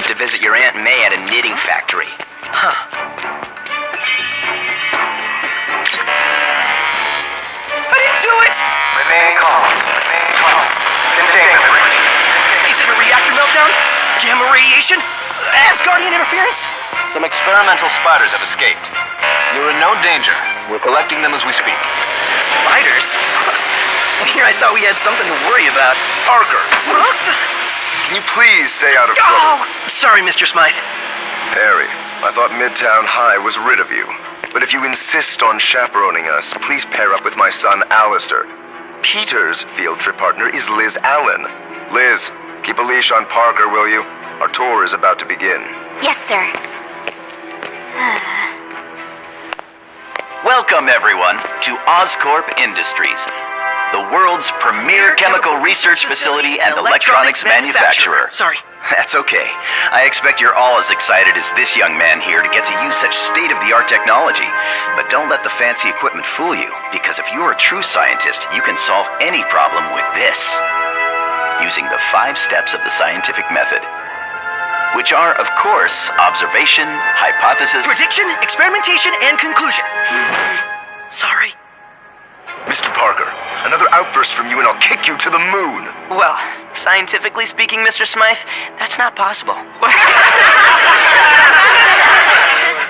to visit your Aunt May at a knitting factory. Huh. I didn't do it! Remain calm. Remain calm. Containment. Is it a reactor meltdown? Gamma radiation? Asgardian interference? Some experimental spiders have escaped. You're in no danger. We're collecting them as we speak. Spiders? Here I thought we had something to worry about. Parker, can you please stay out of trouble? Oh, sorry, Mr. Smythe. Harry, I thought Midtown High was rid of you. But if you insist on chaperoning us, please pair up with my son, Alistair. Peter's field trip partner is Liz Allen. Liz, keep a leash on Parker, will you? Our tour is about to begin. Yes, sir. Welcome, everyone, to Oscorp Industries, the world's premier chemical research facility and electronics manufacturer. Sorry. That's okay. I expect you're all as excited as this young man here to get to use such state-of-the-art technology. But don't let the fancy equipment fool you, because if you're a true scientist, you can solve any problem with this, using the 5 steps of the scientific method, which are, of course, observation, hypothesis, Prediction, experimentation, and conclusion. Sorry. Mr. Parker, another outburst from you and I'll kick you to the moon. Well, scientifically speaking, Mr. Smythe, that's not possible.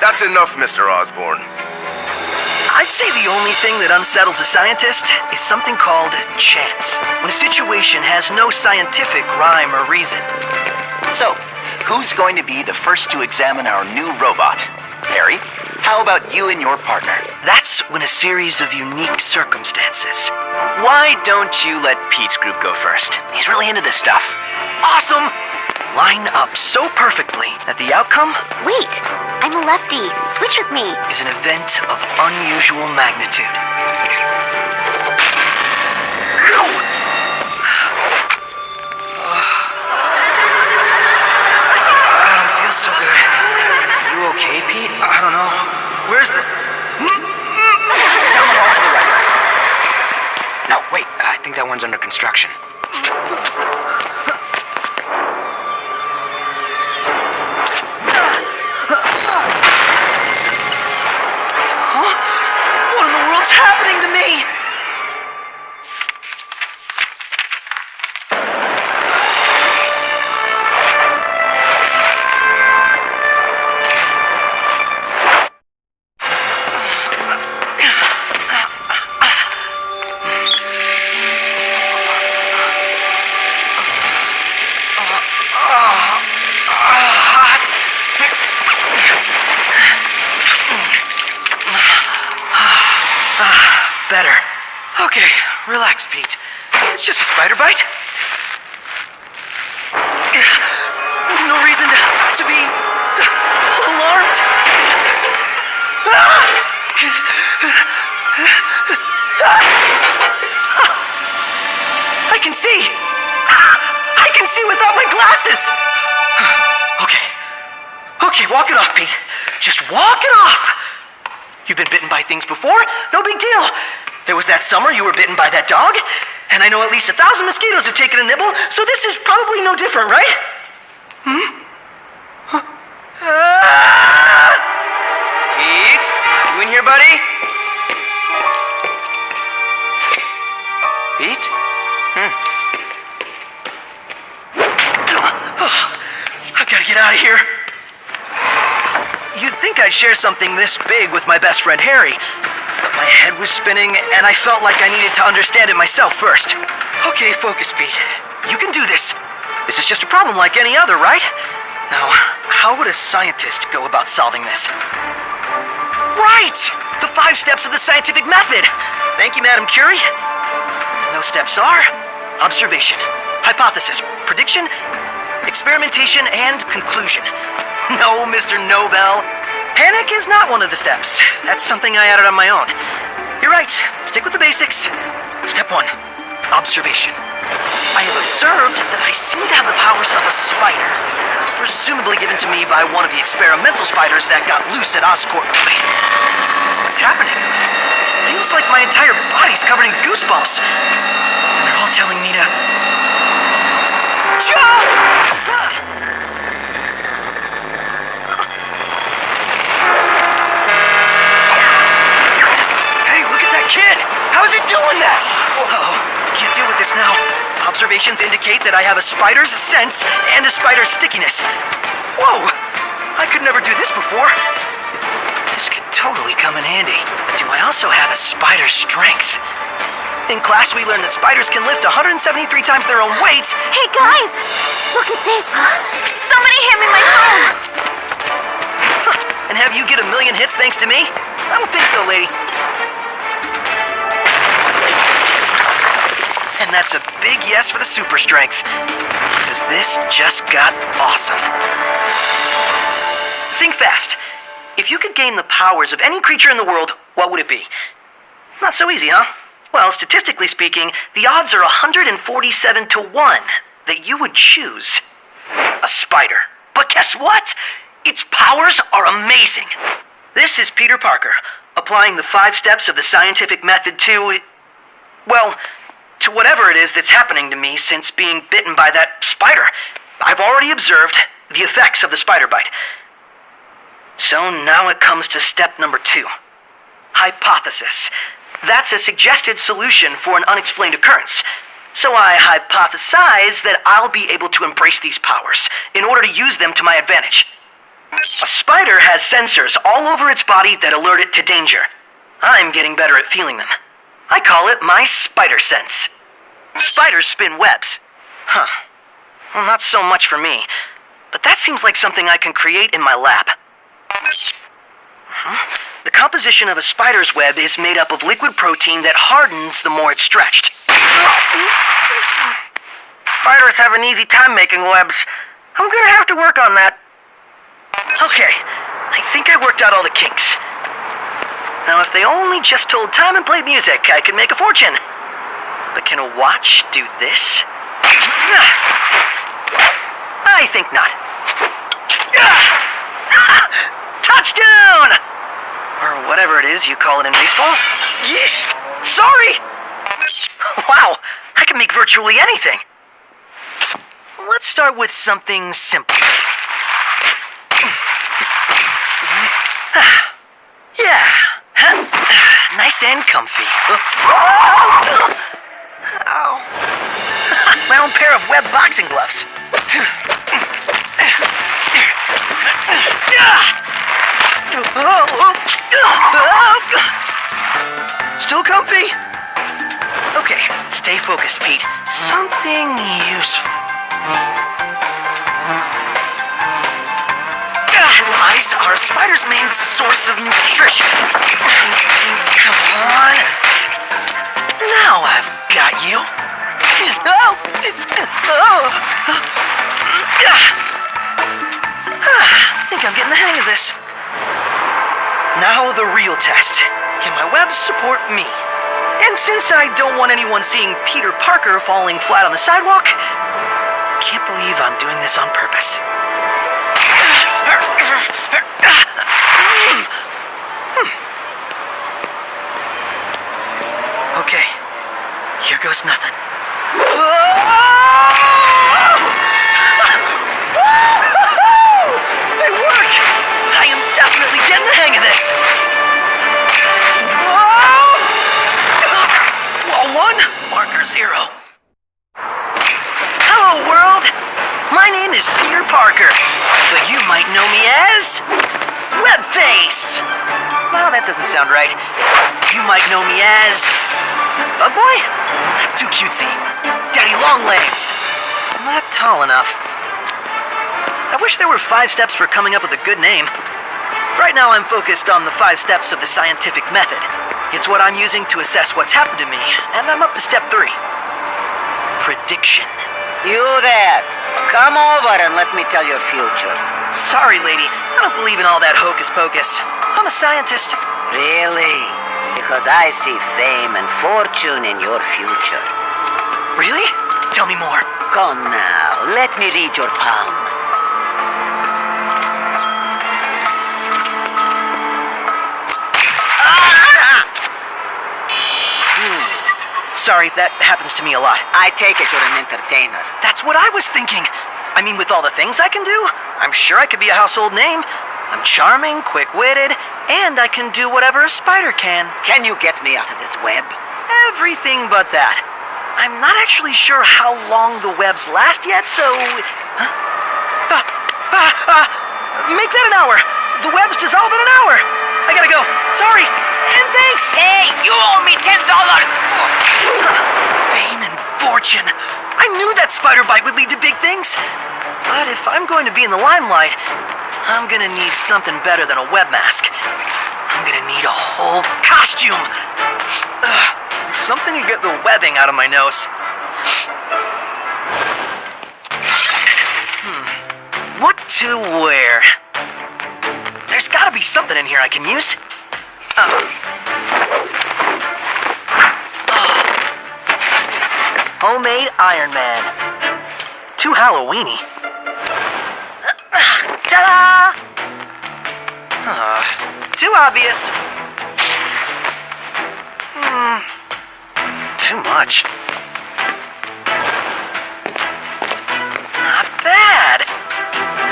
That's enough, Mr. Osborn. I'd say the only thing that unsettles a scientist is something called chance. When a situation has no scientific rhyme or reason. So, who's going to be the first to examine our new robot? Harry, how about you and your partner? That's when a series of unique circumstances. Why don't you let Pete's group go first? He's really into this stuff. Awesome! Line up so perfectly that the outcome Wait, I'm a lefty. Switch with me. is an event of unusual magnitude. So good. You okay, Pete? I don't know. Where's the... Down the hall to the right. No, wait. I think that one's under construction. Huh? What in the world's happening to me? Better. Okay, relax, Pete. It's just a spider bite. No reason to be alarmed. I can see. I can see without my glasses. Okay, walk it off, Pete. Just walk it off. You've been bitten by things before, no big deal. There was that summer you were bitten by that dog, and I know at least 1,000 mosquitoes have taken a nibble, so this is probably no different, right? Pete? You in here, buddy? Pete? I gotta get out of here. You'd think I'd share something this big with my best friend Harry, but my head was spinning and I felt like I needed to understand it myself first. Okay, focus, Pete. You can do this. This is just a problem like any other, right? Now, how would a scientist go about solving this? Right! The 5 steps of the scientific method! Thank you, Madam Curie. And those steps are observation, hypothesis, prediction, experimentation, and conclusion. No, Mr. Nobel. Panic is not one of the steps. That's something I added on my own. You're right. Stick with the basics. Step 1. Observation. I have observed that I seem to have the powers of a spider, presumably given to me by one of the experimental spiders that got loose at Oscorp. Wait, what's happening? It feels like my entire body's covered in goosebumps. And they're all telling me to... jump! observations indicate that I have a spider's sense and a spider's stickiness. Whoa! I could never do this before. This could totally come in handy. But do I also have a spider's strength? In class, we learned that spiders can lift 173 times their own weight. Hey guys, look at this. Somebody hand me my phone. And have you get a million hits thanks to me? I don't think so, lady. And that's a big yes for the super strength. Because this just got awesome. Think fast. If you could gain the powers of any creature in the world, what would it be? Not so easy, huh? Well, statistically speaking, the odds are 147 to 1 that you would choose a spider. But guess what? Its powers are amazing. This is Peter Parker, applying the 5 steps of the scientific method to, well, to whatever it is that's happening to me since being bitten by that spider. I've already observed the effects of the spider bite. So now it comes to step number 2. Hypothesis. That's a suggested solution for an unexplained occurrence. So I hypothesize that I'll be able to embrace these powers in order to use them to my advantage. A spider has sensors all over its body that alert it to danger. I'm getting better at feeling them. I call it my spider sense. Spiders spin webs. Huh. Well, not so much for me, but that seems like something I can create in my lab. The composition of a spider's web is made up of liquid protein that hardens the more it's stretched. Spiders have an easy time making webs. I'm gonna have to work on that. Okay, I think I worked out all the kinks. Now if they only just told time and played music, I could make a fortune. But can a watch do this? I think not. Touchdown! Or whatever it is you call it in baseball. Yes! Sorry! Wow, I can make virtually anything. Let's start with something simple. Yeah. Nice and comfy. Ow. My own pair of web boxing gloves. Still comfy? Okay, stay focused, Pete. Something useful. Eyes are a spider's main source of nutrition. Come on. Now I've got you. I think I'm getting the hang of this. Now the real test. Can my webs support me? And since I don't want anyone seeing Peter Parker falling flat on the sidewalk, can't believe I'm doing this on purpose. Okay, here goes nothing. They work! I am definitely getting the hang of this. Wall 1, marker 0. Hello, world! My name is Peter Parker, but you might know me as Webface. No, that doesn't sound right. You might know me as Bug Boy? Too cutesy. Daddy Longlegs. Not tall enough. I wish there were 5 steps for coming up with a good name. Right now I'm focused on the 5 steps of the scientific method. It's what I'm using to assess what's happened to me, and I'm up to step 3. Prediction. You there! Come over and let me tell your future. Sorry, lady. I don't believe in all that hocus pocus. I'm a scientist. Really? Because I see fame and fortune in your future. Really? Tell me more. Come now, let me read your palm. Sorry, that happens to me a lot. I take it you're an entertainer. That's what I was thinking. I mean, with all the things I can do, I'm sure I could be a household name. I'm charming, quick-witted, and I can do whatever a spider can. Can you get me out of this web? Everything but that. I'm not actually sure how long the webs last yet, so... Make that an hour! The webs dissolve in an hour! I gotta go. Sorry. And thanks! Hey, you owe me $10! Fame and fortune. I knew that spider bite would lead to big things. But if I'm going to be in the limelight, I'm gonna need something better than a web mask. I'm gonna need a whole costume. Something to get the webbing out of my nose. What to wear? There's gotta be something in here I can use. Homemade Iron Man. Too Halloweeny. Ta-da! Too obvious. Too much. Not bad.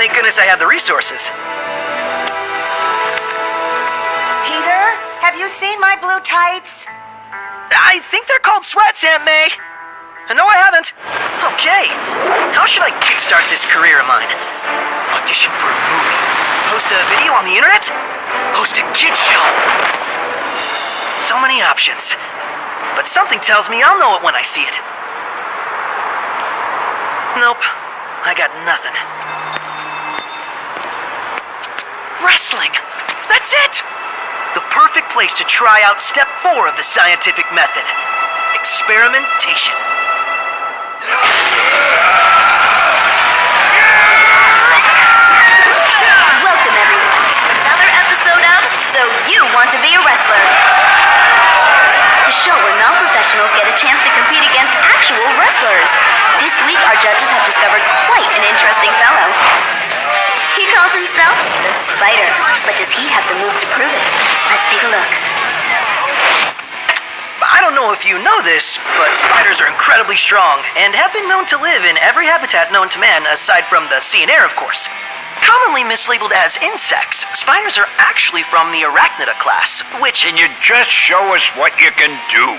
Thank goodness I have the resources. Peter, have you seen my blue tights? I think they're called sweats, Aunt May. No, I haven't. Okay, how should I kickstart this career of mine? Audition for a movie? Post a video on the internet? Host a kid show? So many options. But something tells me I'll know it when I see it. Nope, I got nothing. Wrestling! That's it! The perfect place to try out step 4 of the scientific method. Experimentation. Welcome, everyone, to another episode of So You Want to Be a Wrestler. The show where non-professionals get a chance to compete against actual wrestlers. This week, our judges have discovered quite an interesting fellow. He calls himself the Spider, but does he have the moves to prove it? Let's take a look. I don't know if you know this, but spiders are incredibly strong and have been known to live in every habitat known to man, aside from the sea and air, of course. Commonly mislabeled as insects, spiders are actually from the arachnida class, which... Can you just show us what you can do?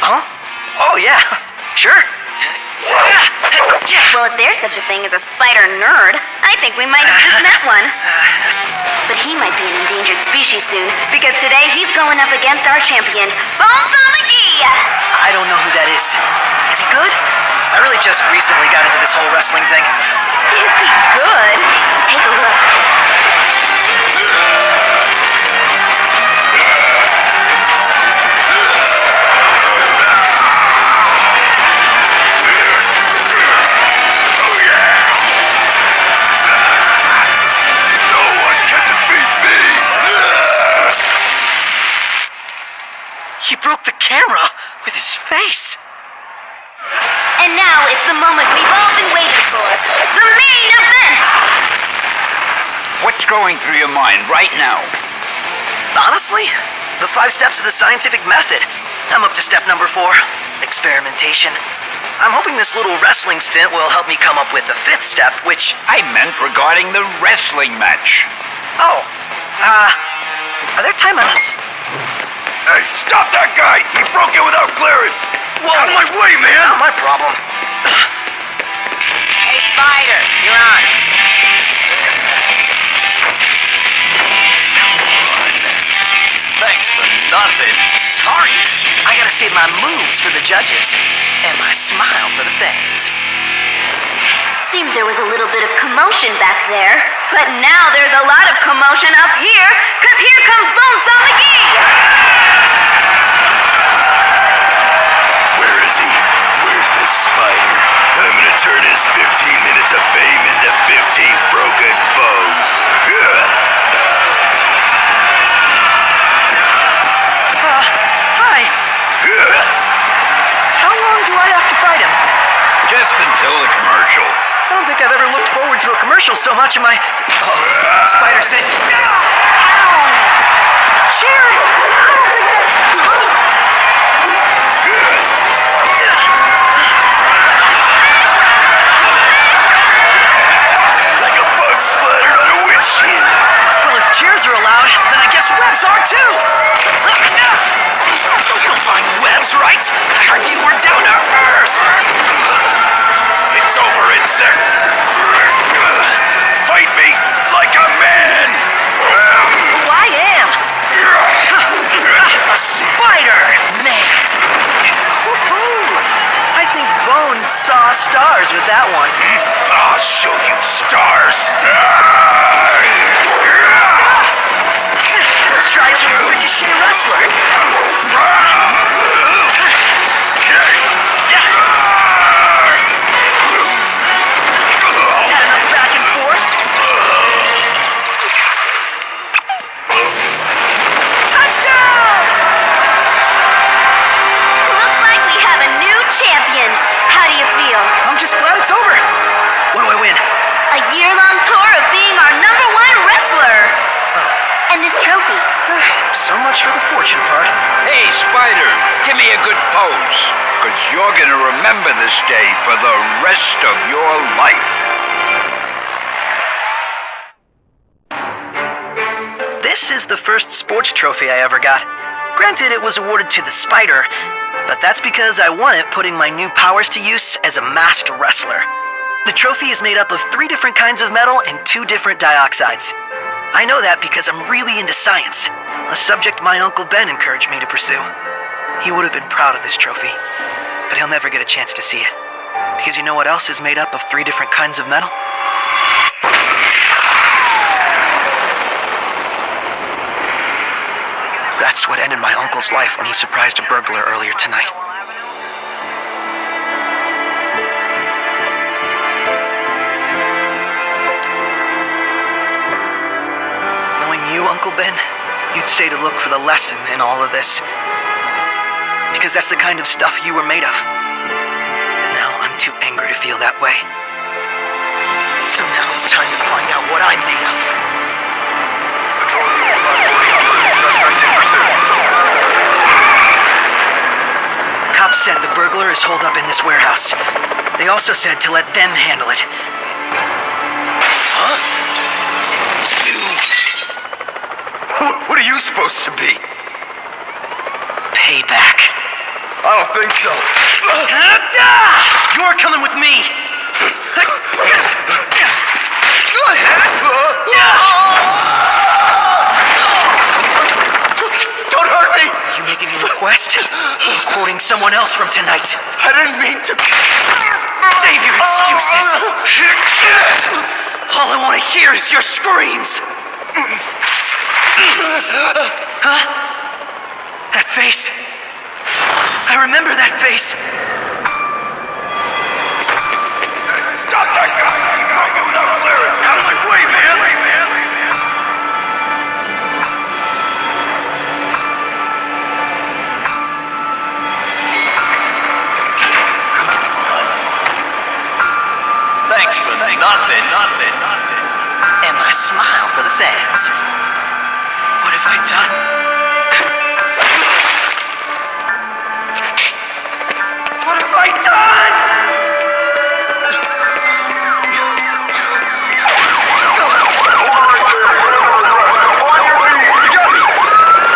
Huh? Oh, yeah. Sure. Well, if there's such a thing as a spider nerd, I think we might have just met one. But he might be an endangered species soon, because today he's going up against our champion, Bones McGee! I don't know who that is. Is he good? I really just recently got into this whole wrestling thing. Is he good? Take a look. He broke the camera with his face. And now it's the moment we've all been waiting for. The main event! What's going through your mind right now? Honestly, the 5 steps of the scientific method. I'm up to step number 4, experimentation. I'm hoping this little wrestling stint will help me come up with the 5th step, which... I meant regarding the wrestling match. Oh, are there timeouts? Hey, stop that guy! He broke in without clearance! Whoa! Out of my way, man! Not my problem. Hey, Spider, you're on. Thanks for nothing. Sorry. I gotta save my moves for the judges. And my smile for the fans. Seems there was a little bit of commotion back there. But now there's a lot of commotion up here, because here comes Bones McGee! Where is he? Where's the spider? I'm gonna turn his 15 minutes of fame into 15 broken bones. Hi. How long do I have to fight him? Just until the commercial. I don't think I've ever looked forward to a commercial so much in my... Oh, Spider said... Ow! Sharon! I don't think that's... Like a bug splattered on a windshield. Well, if cheers are allowed, then I guess webs are too! You don't mind webs, right? I heard you were down to earth! with that one. I'll show you stars. Let's try a little ricochet wrestler. Had enough back and forth. Touchdown! Looks like we have a new champion. How do you feel? I'm just glad it's over. What do I win? A year-long tour of being our #1 wrestler. And this trophy. So much for the fortune part. Hey, Spider, give me a good pose. Because you're going to remember this day for the rest of your life. This is the first sports trophy I ever got. Granted, it was awarded to the Spider, but that's because I won it putting my new powers to use as a masked wrestler. The trophy is made up of 3 different kinds of metal and 2 different dioxides. I know that because I'm really into science, a subject my Uncle Ben encouraged me to pursue. He would have been proud of this trophy, but he'll never get a chance to see it. Because you know what else is made up of 3 different kinds of metal? That's what ended my uncle's life when he surprised a burglar earlier tonight. Knowing you, Uncle Ben, you'd say to look for the lesson in all of this. Because that's the kind of stuff you were made of. But now I'm too angry to feel that way. So now it's time to find out what I'm made of. Cops said the burglar is holed up in this warehouse. They also said to let them handle it. Huh? What are you supposed to be? Payback. I don't think so. You're coming with me. Don't hurt me! Are you making a request? I'm quoting someone else from tonight. I didn't mean to. Save your excuses. All I want to hear is your screams. Huh? That face. I remember that face. Stop that guy! Out of my way, man! Thanks for nothing. And my smile for the fans. What have I done? What have I done?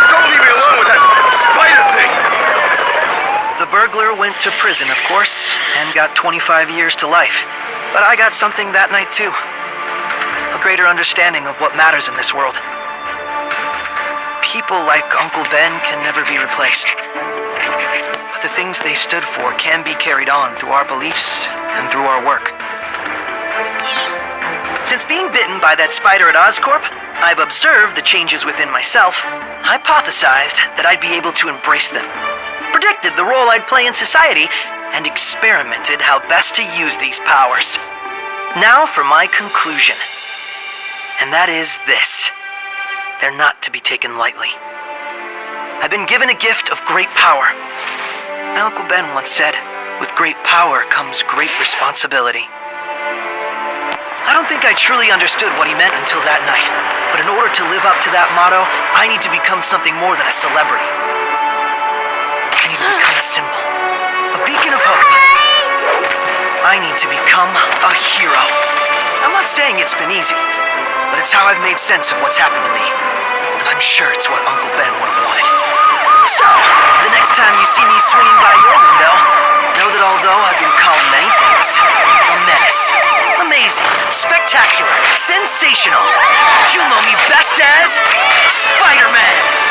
Don't leave me alone with that spider thing! The burglar went to prison, of course, and got 25 years to life. But I got something that night, too. A greater understanding of what matters in this world. People like Uncle Ben can never be replaced. But the things they stood for can be carried on through our beliefs and through our work. Since being bitten by that spider at Oscorp, I've observed the changes within myself, hypothesized that I'd be able to embrace them, predicted the role I'd play in society, and experimented how best to use these powers. Now for my conclusion. And that is this. They're not to be taken lightly. I've been given a gift of great power. My Uncle Ben once said, with great power comes great responsibility. I don't think I truly understood what he meant until that night. But in order to live up to that motto, I need to become something more than a celebrity. I need to become a symbol. A beacon of hope. I need to become a hero. I'm not saying it's been easy, but it's how I've made sense of what's happened to me. And I'm sure it's what Uncle Ben would have wanted. So, the next time you see me swinging by your window, know that although I've been called many things, a menace, amazing, spectacular, sensational, you'll know me best as Spiderman!